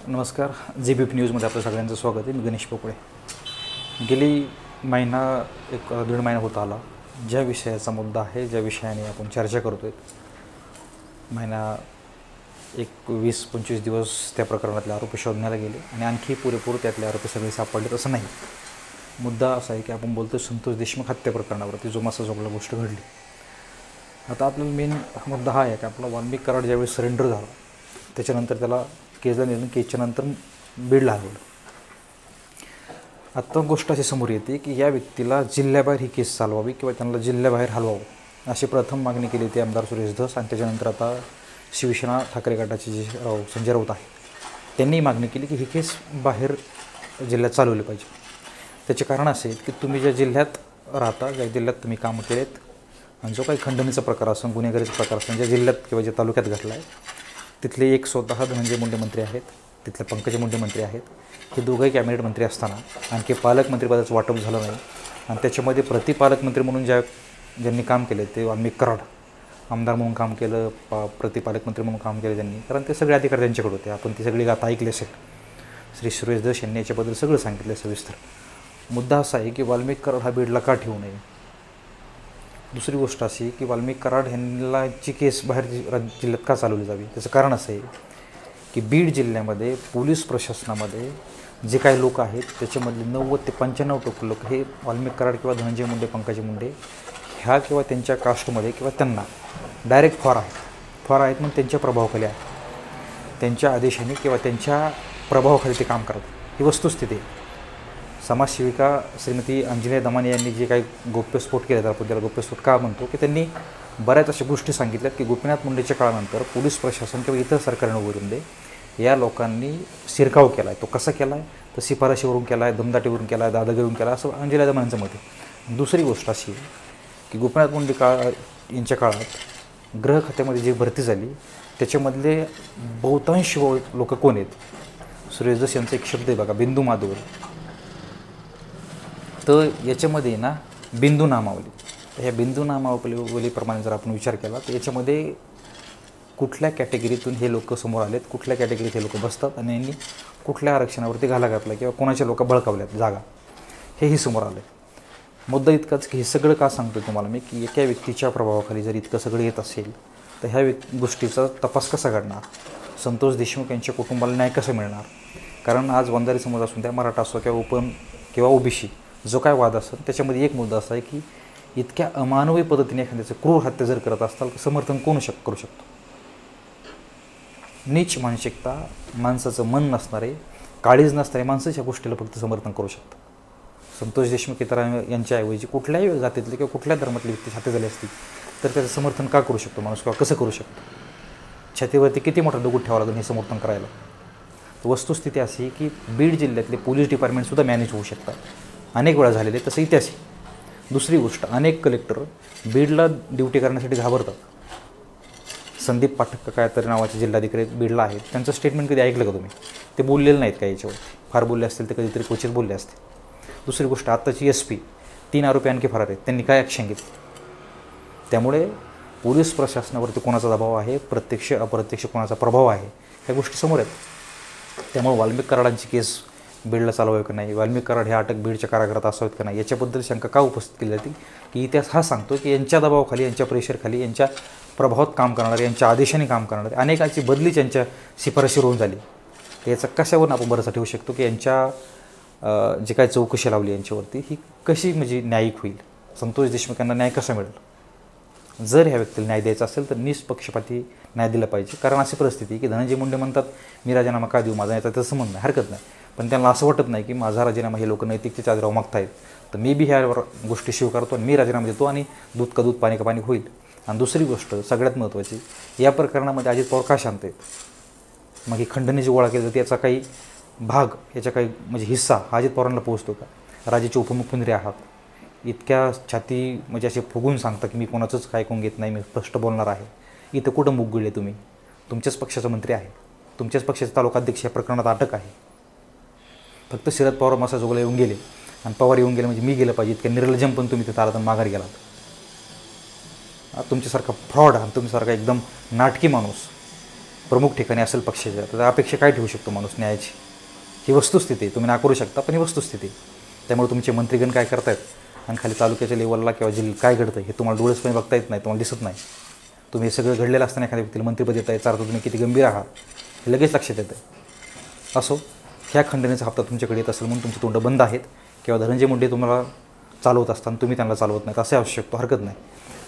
नमस्कार. JBP न्यूजमध्ये आपलं सगळ्यांचं स्वागत आहे. मी गणेश पोकळे. गेली महिना एक दीड महिना होत आला ज्या विषयाचा मुद्दा आहे, ज्या विषयाने आपण चर्चा करतो आहे. महिना एक 20-25 दिवस त्या प्रकरणातले आरोपी शोधण्याला गेले आणि आणखी पुरेपूर त्यातले आरोपी सगळे सापडले तसं नाही. मुद्दा असा आहे की आपण बोलतो संतोष देशमुख हत्या प्रकरणावरती जो जोगला गोष्ट घडली. आता आपल्याला मेन मुद्दा हा आहे की आपला वाल्मिक कराड ज्यावेळी सरेंडर झाला त्याच्यानंतर त्याला केसला नेलं, केसच्या नंतर बीडला हलवलं. आत्ता गोष्ट अशी समोर येते की या व्यक्तीला जिल्ह्याबाहेर ही केस चालवावी किंवा त्यांना जिल्ह्याबाहेर हलवावं अशी प्रथम मागणी केली होती आमदार सुरेश धस आणि त्याच्यानंतर आता शिवसेना ठाकरे गटाचे जे संजय राऊत आहे त्यांनी मागणी केली की ही केस बाहेर जिल्ह्यात चालवली पाहिजे. त्याचे कारण असे की तुम्ही ज्या जिल्ह्यात राहता, ज्या जिल्ह्यात तुम्ही कामं केलेत आणि जो काही खंडणीचा प्रकार असेल, गुन्हेगारीचा प्रकार असेल, ज्या जिल्ह्यात किंवा ज्या तालुक्यात घडला आहे तिथले एक स्वतः धनंजय मुंडे मंत्री आहेत, तिथले पंकजा मुंडे मंत्री आहेत. हे दोघंही कॅबिनेट मंत्री असताना आणखी पालकमंत्रीपदाचं वाटप झालं नाही आणि त्याच्यामध्ये प्रतिपालकमंत्री म्हणून ज्यांनी काम केलं ते वाल्मिक कराड आमदार म्हणून काम केलं, प्रतिपालकमंत्री म्हणून काम केलं त्यांनी, कारण ते सगळे अधिकारी त्यांच्याकडे होते. आपण ती सगळी गाथा ऐकली असेल. श्री सुरेश धस यांनी याच्याबद्दल सगळं सांगितलं सविस्तर. मुद्दा असा आहे की वाल्मिक कराड हा बीडला का ठेवू नये. दुसरी गोष्ट अशी की वाल्मिक कराड ह्यांची केस बाहेर जिल्ह्यात का चालवली जावी. त्याचं कारण असं आहे की बीड जिल्ह्यामध्ये पोलीस प्रशासनामध्ये जे काही लोक आहेत त्याच्यामधले 90 ते 95% लोक हे वाल्मिक कराड किंवा धनंजय मुंडे, पंकजा मुंडे ह्या किंवा त्यांच्या कास्टमध्ये किंवा त्यांना डायरेक्ट फॉर आहेत म्हणून त्यांच्या प्रभावाखाली आहे, त्यांच्या आदेशाने किंवा त्यांच्या प्रभावाखाली ते काम करतात. ही वस्तुस्थिती आहे. समाजसेविका श्रीमती अंजली दमाने यांनी जे काही गोप्यस्फोट केले तर आपण त्याला गोप्यस्फोट का म्हणतो की त्यांनी बऱ्याच अशा गोष्टी सांगितल्यात की गोपीनाथ मुंडेच्या काळानंतर पोलीस प्रशासन किंवा इतर सरकारने या लोकांनी शिरकाव केला आहे. तो कसा केला आहे तर शिफारशीवरून केला आहे, दमदाटीवरून केला आहे, दादागिरीवरून केला असं अंजली दमानेंचं मत आहे. दुसरी गोष्ट अशी आहे की गोपीनाथ मुंडे यांच्या काळात गृह खात्यामध्ये जी भरती झाली त्याच्यामधले बहुतांश लोक कोण आहेत. सुरेश धस यांचा एक शब्द आहे बघा, बिंदू माधवर. तर याच्यामध्ये ना बिंदू नामावली, तर ह्या बिंदू नामावलीप्रमाणे जर आपण विचार केला तर याच्यामध्ये कुठल्या कॅटेगरीतून हे लोक समोर आलेत, कुठल्या कॅटेगरीत हे लोक बसतात आणि यांनी कुठल्या आरक्षणावरती घाला घातला किंवा कोणाच्या लोक बळकावल्यात जागा, हेही समोर आले. मुद्दा इतकाच की हे सगळं का सांगतो तुम्हाला मी की एका व्यक्तीच्या प्रभावाखाली जर इतकं सगळं येत असेल तर ह्या गोष्टीचा तपास कसा घडणार, संतोष देशमुख यांच्या कुटुंबाला न्याय कसा मिळणार. कारण आज वंजारी समाज असून त्या मराठा असो किंवा ओपन किंवा ओबीसी जो काय वाद असेल त्याच्यामध्ये एक मुद्दा असा आहे की इतक्या अमानवी पद्धतीने एखाद्याचं क्रूर हत्या जर करत असताल तर समर्थन कोण करू शकतो. नीच मानसिकता, माणसाचं मन नसणारे, काळीज नसणारे माणसाच्या गोष्टीला फक्त समर्थन करू शकतं. संतोष देशमुख इतर यांच्याऐवजी कुठल्याही जातीतले किंवा कुठल्या धर्मातली व्यक्ती हत्या झाली असती तर त्याचं समर्थन का करू शकतो माणूस किंवा कसं करू शकतो. छातीवरती किती मोठा दगड ठेवावं लागेल हे समर्थन करायला. तर वस्तुस्थिती अशी की बीड जिल्ह्यातले पोलीस डिपार्टमेंटसुद्धा मॅनेज होऊ शकतात. अनेक वेळा झालेले तसं इतिहास. दुसरी गोष्ट, अनेक कलेक्टर बीडला ड्युटी करण्यासाठी घाबरतात. संदीप पाठक काय तर नावाचे जिल्हाधिकारी बीडला आहेत, त्यांचं स्टेटमेंट कधी ऐकलं का तुम्ही. ते बोललेलं नाहीत का याच्यावरती. फार बोलले असतील तर कधीतरी क्वचित बोलले असतील. दुसरी गोष्ट, आत्ताची SP 3 आरोपी आणखी फरार आहेत, त्यांनी काय ॲक्शन घेतली. त्यामुळे पोलीस प्रशासनावरती कोणाचा दबाव आहे, प्रत्यक्ष अप्रत्यक्ष कोणाचा प्रभाव आहे, ह्या गोष्टी समोर आहेत. त्यामुळे वाल्मिक कराडांची केस बीडला चालवावी का नाही, वाल्मिक कराड हे अटक बीडच्या कारागृहात असावेत का नाही, याच्याबद्दल शंका का उपस्थित केली जाते की इतिहास हा सांगतो की यांच्या दबावाखाली, यांच्या प्रेशरखाली, यांच्या प्रभावात काम करणारे, यांच्या आदेशाने काम करणारे अनेकांची बदलीच यांच्या शिफारशीवरून झाली. याचा कशावरून आपण भरोसा ठेवू शकतो की यांच्या जे काही चौकशी लावली यांच्यावरती ही कशी म्हणजे न्यायिक होईल, संतोष देशमुख यांना न्याय कसा मिळेल. जर ह्या व्यक्तीला न्याय द्यायचा असेल तर निष्पक्षपाती न्याय दिला पाहिजे. कारण अशी परिस्थिती की धनंजय मुंडे म्हणतात मी राजीनामा का देऊ, माझा याचा तसं म्हणणं हरकत नाही, पण त्यांना असं वाटत नाही की माझा राजीनामा हे लोक नैतिकतेच्या आधारावर मागतायत तर मी बी ह्या गोष्टी स्वीकारतो आणि मी राजीनामा देतो आणि दूध का दूध पाणी का पाणी होईल. आणि दुसरी गोष्ट सगळ्यात महत्त्वाची, या प्रकरणामध्ये अजित पवार का शांत आहेत. मग ही खंडणी जी गोळा केली तर याचा काही भाग, याचा काही म्हणजे हिस्सा हा अजित पवारांना पोहोचतो का. राज्याचे उपमुख्यमंत्री आहात, इतक्या छाती म्हणजे असे फुगून सांगता की मी कोणाचंच काय ऐकून घेत नाही, मी स्पष्ट बोलणार आहे. इथं कुठं मुग गिळले तुम्ही. तुमच्याच पक्षाचा मंत्री आहे, तुमच्याच पक्षाचे तालुकाध्यक्ष या प्रकरणात अटक आहे. फक्त शरद पवार मसाजोगला येऊन गेले आणि पवार येऊन गेले म्हणजे मी गेलं पाहिजे इतक्या निर्लज्जम पण तुम्ही तिथं आलात आणि माघार गेलात. तुमच्यासारखा फ्रॉड आणि तुमच्यासारखा एकदम नाटकी माणूस प्रमुख ठिकाणी असेल पक्षाच्या, तर अपेक्षा काय ठेवू शकतो माणूस न्यायाची? ही वस्तुस्थिती आहे. तुम्ही नाकारू शकता, पण ही वस्तुस्थिती आहे. त्यामुळे तुमचे मंत्रीगण काय करतायत आणि खाली तालुक्याच्या लेवलला किंवा जिल्ह्यात काय घडतं हे तुम्हाला डोळसपणे बघता येत नाही, तुम्हाला दिसत नाही. तुम्ही हे सगळं घडलेलं असताना एखाद्या व्यक्तीला मंत्रिपद देत आहे, चार तुम्ही किती गंभीर आहात हे लगेच लक्षात येतं. असो, ह्या खंडणीचा हप्ता तुमच्याकडे येत असेल म्हणून तुमची तोंड बंद आहेत किंवा धनंजय मुंडे तुम्हाला चालवत असताना तुम्ही त्यांना चालवत नाहीत असे असू शकतो, हरकत नाही.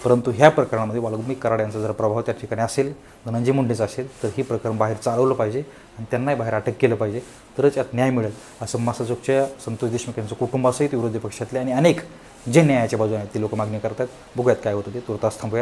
परंतु ह्या प्रकरणामध्ये वाल्मिक कराड यांचा जर प्रभाव त्या ठिकाणी असेल, धनंजय मुंडेचा असेल, तर ही प्रकरण बाहेर चालवलं पाहिजे आणि त्यांनाही बाहेर अटक केलं पाहिजे, तरच यात न्याय मिळेल असं मासाजोगच्या संतोष देशमुख यांचं कुटुंबासहित विरोधी पक्षातले आणि अनेक जे न्यायाच्या बाजूने आहेत ते लोक मागणी करतात. बघूयात काय होतं ते. तुर्तास थांबूया.